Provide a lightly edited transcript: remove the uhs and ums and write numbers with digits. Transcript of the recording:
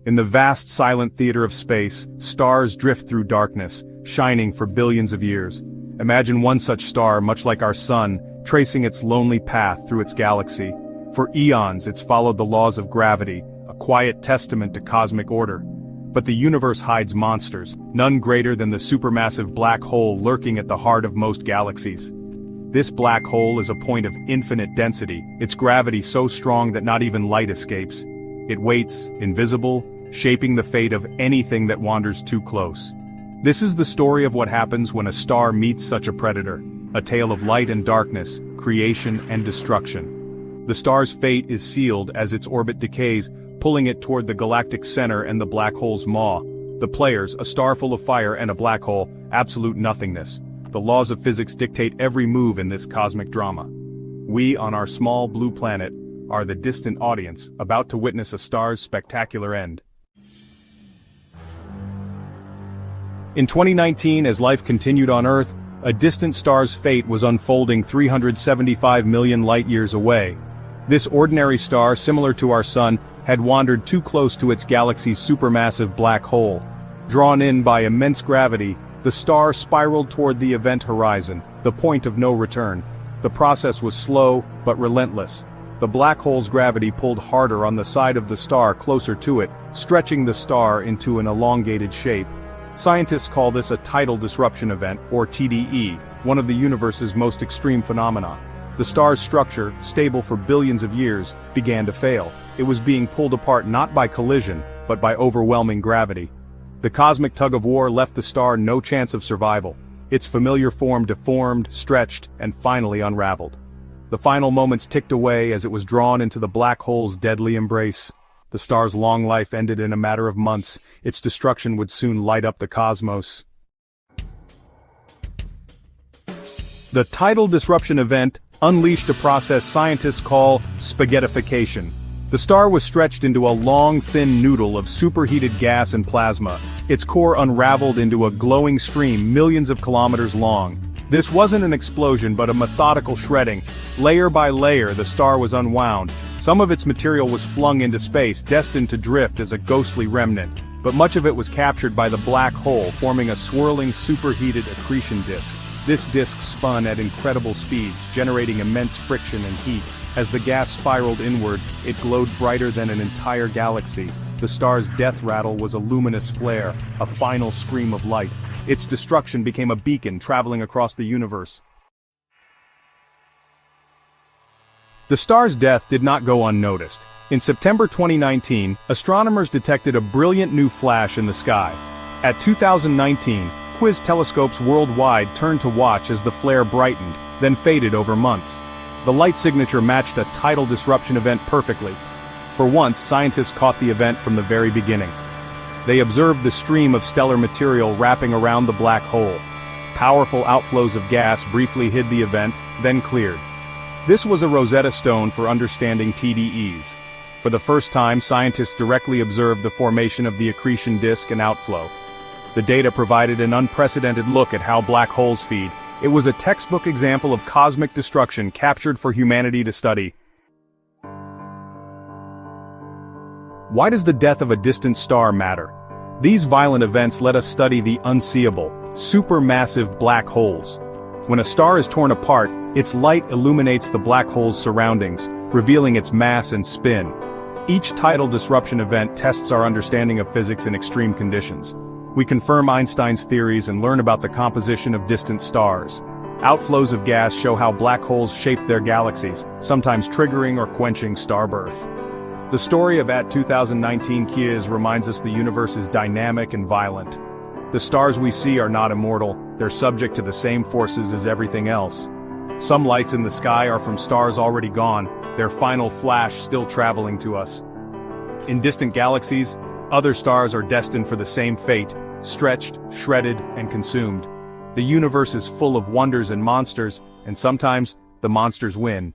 In the vast silent theater of space, stars drift through darkness, shining for billions of years. Imagine one such star, much like our sun, tracing its lonely path through its galaxy. For eons it's followed the laws of gravity, a quiet testament to cosmic order. But the universe hides monsters, none greater than the supermassive black hole lurking at the heart of most galaxies. This black hole is a point of infinite density, its gravity so strong that not even light escapes. It waits, invisible, shaping the fate of anything that wanders too close. This is the story of what happens when a star meets such a predator, a tale of light and darkness, creation and destruction. The star's fate is sealed as its orbit decays, pulling it toward the galactic center and the black hole's maw. The players, a star full of fire and a black hole, absolute nothingness. The laws of physics dictate every move in this cosmic drama. We, on our small blue planet, are the distant audience, about to witness a star's spectacular end. In 2019, as life continued on Earth, a distant star's fate was unfolding 375 million light-years away. This ordinary star, similar to our sun, had wandered too close to its galaxy's supermassive black hole. Drawn in by immense gravity, the star spiraled toward the event horizon, the point of no return. The process was slow, but relentless. The black hole's gravity pulled harder on the side of the star closer to it, stretching the star into an elongated shape. Scientists call this a tidal disruption event, or TDE, one of the universe's most extreme phenomena. The star's structure, stable for billions of years, began to fail. It was being pulled apart not by collision, but by overwhelming gravity. The cosmic tug-of-war left the star no chance of survival. Its familiar form deformed, stretched, and finally unraveled. The final moments ticked away as it was drawn into the black hole's deadly embrace. The star's long life ended in a matter of months. Its destruction would soon light up the cosmos. The tidal disruption event unleashed a process scientists call spaghettification. The star was stretched into a long, thin noodle of superheated gas and plasma. Its core unraveled into a glowing stream millions of kilometers long. This wasn't an explosion but a methodical shredding. Layer by layer the star was unwound. Some of its material was flung into space, destined to drift as a ghostly remnant. But much of it was captured by the black hole, forming a swirling superheated accretion disk. This disk spun at incredible speeds, generating immense friction and heat. As the gas spiraled inward, it glowed brighter than an entire galaxy. The star's death rattle was a luminous flare, a final scream of light. Its destruction became a beacon traveling across the universe. The star's death did not go unnoticed. In September 2019, astronomers detected a brilliant new flash in the sky. At 2019, quiz telescopes worldwide turned to watch as the flare brightened, then faded over months. The light signature matched a tidal disruption event perfectly. For once, scientists caught the event from the very beginning. They observed the stream of stellar material wrapping around the black hole. Powerful outflows of gas briefly hid the event, then cleared. This was a Rosetta Stone for understanding TDEs. For the first time, scientists directly observed the formation of the accretion disk and outflow. The data provided an unprecedented look at how black holes feed. It was a textbook example of cosmic destruction captured for humanity to study. Why does the death of a distant star matter? These violent events let us study the unseeable, supermassive black holes. When a star is torn apart, its light illuminates the black hole's surroundings, revealing its mass and spin. Each tidal disruption event tests our understanding of physics in extreme conditions. We confirm Einstein's theories and learn about the composition of distant stars. Outflows of gas show how black holes shape their galaxies, sometimes triggering or quenching starbirth. The story of at 2019 quiz reminds us the universe is dynamic and violent. The stars we see are not immortal, they're subject to the same forces as everything else. Some lights in the sky are from stars already gone, their final flash still traveling to us. In distant galaxies, other stars are destined for the same fate, stretched, shredded, and consumed. The universe is full of wonders and monsters, and sometimes, the monsters win.